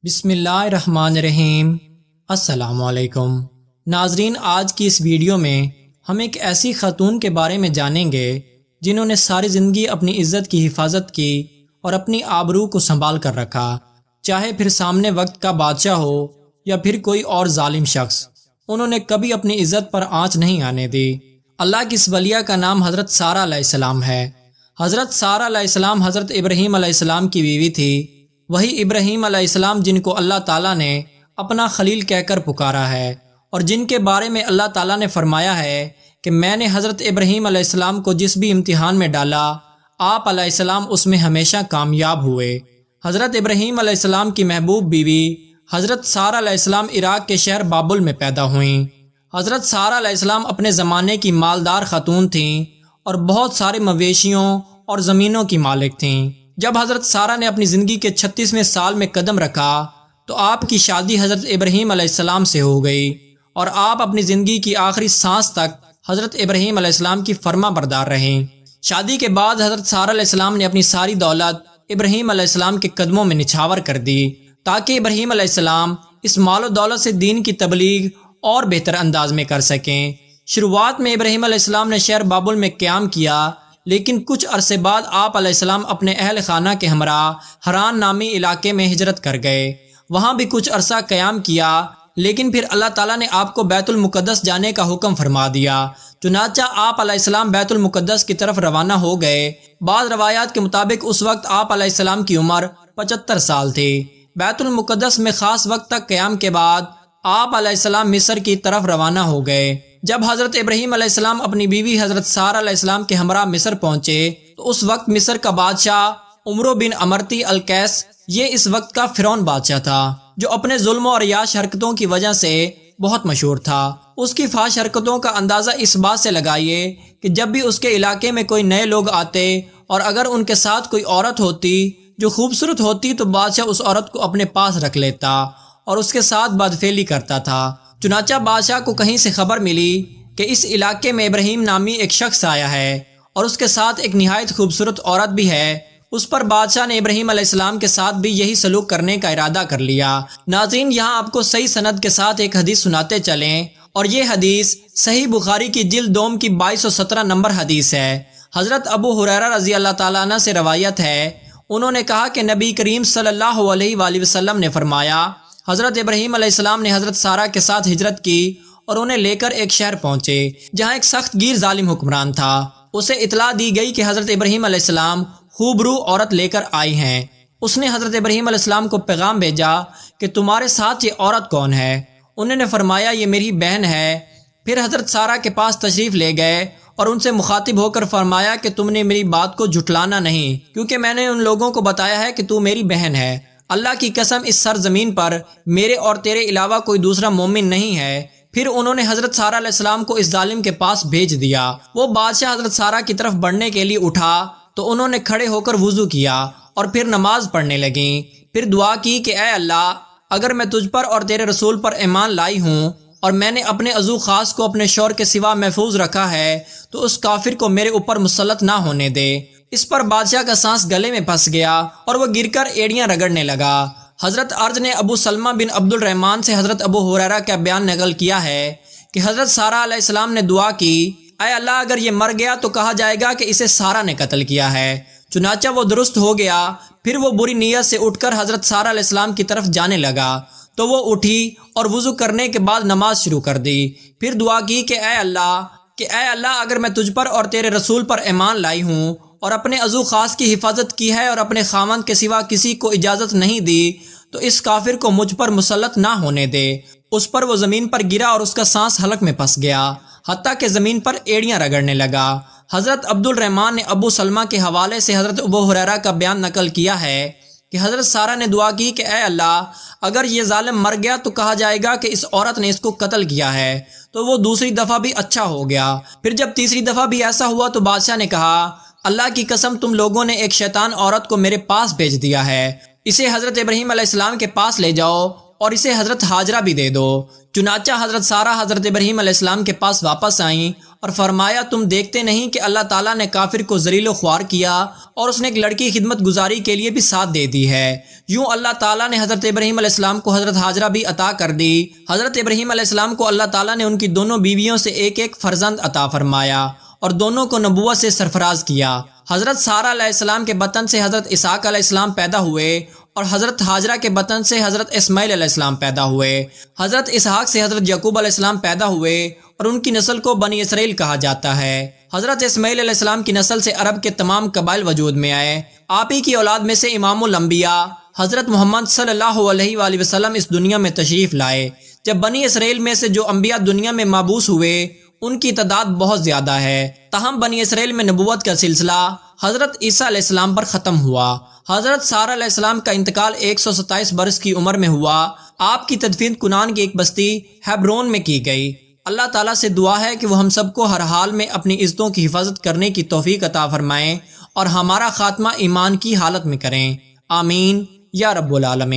بسم اللہ الرحمن الرحیم۔ السلام علیکم ناظرین، آج کی اس ویڈیو میں ہم ایک ایسی خاتون کے بارے میں جانیں گے جنہوں نے ساری زندگی اپنی عزت کی حفاظت کی اور اپنی آبرو کو سنبھال کر رکھا، چاہے پھر سامنے وقت کا بادشاہ ہو یا پھر کوئی اور ظالم شخص۔ انہوں نے کبھی اپنی عزت پر آنچ نہیں آنے دی۔ اللہ کی اس ولیہ کا نام حضرت سارہ علیہ السلام ہے۔ حضرت سارہ علیہ السلام حضرت ابراہیم علیہ السلام کی بیوی تھی، وہی ابراہیم علیہ السلام جن کو اللہ تعالیٰ نے اپنا خلیل کہہ کر پکارا ہے، اور جن کے بارے میں اللہ تعالیٰ نے فرمایا ہے کہ میں نے حضرت ابراہیم علیہ السلام کو جس بھی امتحان میں ڈالا، آپ علیہ السلام اس میں ہمیشہ کامیاب ہوئے۔ حضرت ابراہیم علیہ السلام کی محبوب بیوی حضرت سارہ علیہ السلام عراق کے شہر بابل میں پیدا ہوئیں۔ حضرت سارہ علیہ السلام اپنے زمانے کی مالدار خاتون تھیں اور بہت سارے مویشیوں اور زمینوں کی مالک تھیں۔ جب حضرت سارہ نے اپنی زندگی کے 36ویں سال میں قدم رکھا تو آپ کی شادی حضرت ابراہیم علیہ السلام سے ہو گئی، اور آپ اپنی زندگی کی آخری سانس تک حضرت ابراہیم علیہ السلام کی فرما بردار رہیں۔ شادی کے بعد حضرت سارہ علیہ السلام نے اپنی ساری دولت ابراہیم علیہ السلام کے قدموں میں نچھاور کر دی، تاکہ ابراہیم علیہ السلام اس مال و دولت سے دین کی تبلیغ اور بہتر انداز میں کر سکیں۔ شروعات میں ابراہیم علیہ السلام نے شہر بابل میں قیام کیا، لیکن کچھ عرصے بعد آپ علیہ السلام اپنے اہل خانہ کے ہمراہ حران نامی علاقے میں ہجرت کر گئے۔ وہاں بھی کچھ عرصہ قیام کیا، لیکن پھر اللہ تعالیٰ نے آپ کو بیت المقدس جانے کا حکم فرما دیا، چنانچہ آپ علیہ السلام بیت المقدس کی طرف روانہ ہو گئے۔ بعض روایات کے مطابق اس وقت آپ علیہ السلام کی عمر 75 سال تھی۔ بیت المقدس میں خاص وقت تک قیام کے بعد آپ علیہ السلام مصر کی طرف روانہ ہو گئے۔ جب حضرت ابراہیم علیہ السلام اپنی بیوی حضرت سارہ علیہ السلام کے ہمراہ مصر پہنچے تو اس وقت مصر کا بادشاہ عمرو بن امرتی القیس، یہ اس وقت کا فرعون بادشاہ تھا، جو اپنے ظلم اور عیاش حرکتوں کی وجہ سے بہت مشہور تھا۔ اس کی فحش حرکتوں کا اندازہ اس بات سے لگائیے کہ جب بھی اس کے علاقے میں کوئی نئے لوگ آتے اور اگر ان کے ساتھ کوئی عورت ہوتی جو خوبصورت ہوتی تو بادشاہ اس عورت کو اپنے پاس رکھ لیتا اور اس کے ساتھ بدفعلی کرتا تھا۔ چنانچہ بادشاہ کو کہیں سے خبر ملی کہ اس علاقے میں ابراہیم نامی ایک شخص آیا ہے اور اس کے ساتھ ایک نہایت خوبصورت عورت بھی ہے۔ اس پر بادشاہ نے ابراہیم علیہ السلام کے ساتھ بھی یہی سلوک کرنے کا ارادہ کر لیا۔ ناظرین، یہاں آپ کو صحیح سند کے ساتھ ایک حدیث سناتے چلیں، اور یہ حدیث صحیح بخاری کی جلد 2 کی 2217 نمبر حدیث ہے۔ حضرت ابو ہریرہ رضی اللہ تعالیٰ عنہ سے روایت ہے، انہوں نے کہا کہ نبی کریم صلی اللہ علیہ وآلہ وسلم نے فرمایا، حضرت ابراہیم علیہ السلام نے حضرت سارہ کے ساتھ ہجرت کی اور انہیں لے کر ایک شہر پہنچے جہاں ایک سخت گیر ظالم حکمران تھا۔ اسے اطلاع دی گئی کہ حضرت ابراہیم علیہ السلام خوبرو عورت لے کر آئی ہیں۔ اس نے حضرت ابراہیم علیہ السلام کو پیغام بھیجا کہ تمہارے ساتھ یہ عورت کون ہے؟ انہوں نے فرمایا یہ میری بہن ہے۔ پھر حضرت سارہ کے پاس تشریف لے گئے اور ان سے مخاطب ہو کر فرمایا کہ تم نے میری بات کو جھٹلانا نہیں، کیونکہ میں نے ان لوگوں کو بتایا ہے کہ تو میری بہن ہے۔ اللہ کی قسم اس سرزمین پر میرے اور تیرے علاوہ کوئی دوسرا مومن نہیں ہے۔ پھر انہوں نے حضرت سارہ علیہ السلام کو اس ظالم کے پاس بھیج دیا۔ وہ بادشاہ حضرت سارہ کی طرف بڑھنے کے لیے اٹھا تو انہوں نے کھڑے ہو کر وضو کیا اور پھر نماز پڑھنے لگیں۔ پھر دعا کی کہ اے اللہ، اگر میں تجھ پر اور تیرے رسول پر ایمان لائی ہوں اور میں نے اپنے عضو خاص کو اپنے شوہر کے سوا محفوظ رکھا ہے تو اس کافر کو میرے اوپر مسلط نہ ہونے دے۔ اس پر بادشاہ کا سانس گلے میں پھنس گیا اور وہ گر کر ایڑیاں رگڑنے لگا۔ حضرت ارج نے ابو سلمہ بن عبد الرحمن سے حضرت ابو ہریرہ کا بیان نقل کیا ہے کہ حضرت سارہ علیہ السلام نے دعا کی، اے اللہ، اگر یہ مر گیا تو کہا جائے گا کہ اسے سارہ نے قتل کیا ہے۔ چنانچہ وہ درست ہو گیا۔ پھر وہ بری نیت سے اٹھ کر حضرت سارہ علیہ السلام کی طرف جانے لگا تو وہ اٹھی اور وضو کرنے کے بعد نماز شروع کر دی۔ پھر دعا کی کہ اے اللہ، اگر میں تجھ پر اور تیرے رسول پر ایمان لائی ہوں اور اپنے عضو خاص کی حفاظت کی ہے اور اپنے خاوند کے سوا کسی کو اجازت نہیں دی تو اس کافر کو مجھ پر مسلط نہ ہونے دے۔ اس پر وہ زمین پر گرا اور اس کا سانس حلق میں پھنس گیا، حتیٰ کہ زمین پر ایڑیاں رگڑنے لگا۔ حضرت عبد الرحمن نے ابو سلمہ کے حوالے سے حضرت ابو ہریرہ کا بیان نقل کیا ہے کہ حضرت سارہ نے دعا کی کہ اے اللہ، اگر یہ ظالم مر گیا تو کہا جائے گا کہ اس عورت نے اس کو قتل کیا ہے۔ تو وہ دوسری دفعہ بھی اچھا ہو گیا۔ پھر جب تیسری دفعہ بھی ایسا ہوا تو بادشاہ نے کہا، اللہ کی قسم تم لوگوں نے ایک شیطان عورت کو میرے پاس بھیج دیا ہے، اسے حضرت ابراہیم علیہ السلام کے پاس لے جاؤ اور اسے حضرت ہاجرہ بھی دے دو۔ چنانچہ حضرت سارہ حضرت ابراہیم علیہ السلام کے پاس واپس آئیں اور فرمایا تم دیکھتے نہیں کہ اللہ تعالیٰ نے کافر کو ذلیل و خوار کیا اور اس نے ایک لڑکی خدمت گزاری کے لیے بھی ساتھ دے دی ہے۔ یوں اللہ تعالیٰ نے حضرت ابراہیم علیہ السلام کو حضرت ہاجرہ بھی عطا کر دی۔ حضرت ابراہیم علیہ السلام کو اللہ تعالیٰ نے ان کی دونوں بیویوں سے ایک ایک فرزند عطا فرمایا اور دونوں کو نبوت سے سرفراز کیا۔ حضرت سارہ علیہ السلام کے بطن سے حضرت اسحاق علیہ السلام پیدا ہوئے اور حضرت ہاجرہ کے بطن سے حضرت اسماعیل علیہ السلام پیدا ہوئے۔ حضرت اسحاق سے حضرت یعقوب علیہ السلام پیدا ہوئے اور ان کی نسل کو بنی اسرائیل کہا جاتا ہے۔ حضرت اسماعیل علیہ السلام کی نسل سے عرب کے تمام قبائل وجود میں آئے۔ آپ ہی کی اولاد میں سے امام الانبیاء حضرت محمد صلی اللہ علیہ وآلہ وسلم اس دنیا میں تشریف لائے۔ جب بنی اسرائیل میں سے جو انبیاء دنیا میں مبعوث ہوئے ان کی تعداد بہت زیادہ ہے، تاہم بنی اسرائیل میں نبوت کا سلسلہ حضرت عیسیٰ علیہ السلام پر ختم ہوا۔ حضرت سارہ علیہ السلام کا انتقال 127 برس کی عمر میں ہوا۔ آپ کی تدفین کنعان کی ایک بستی ہیبرون میں کی گئی۔ اللہ تعالیٰ سے دعا ہے کہ وہ ہم سب کو ہر حال میں اپنی عزتوں کی حفاظت کرنے کی توفیق عطا فرمائیں اور ہمارا خاتمہ ایمان کی حالت میں کریں۔ آمین یا رب العالمین۔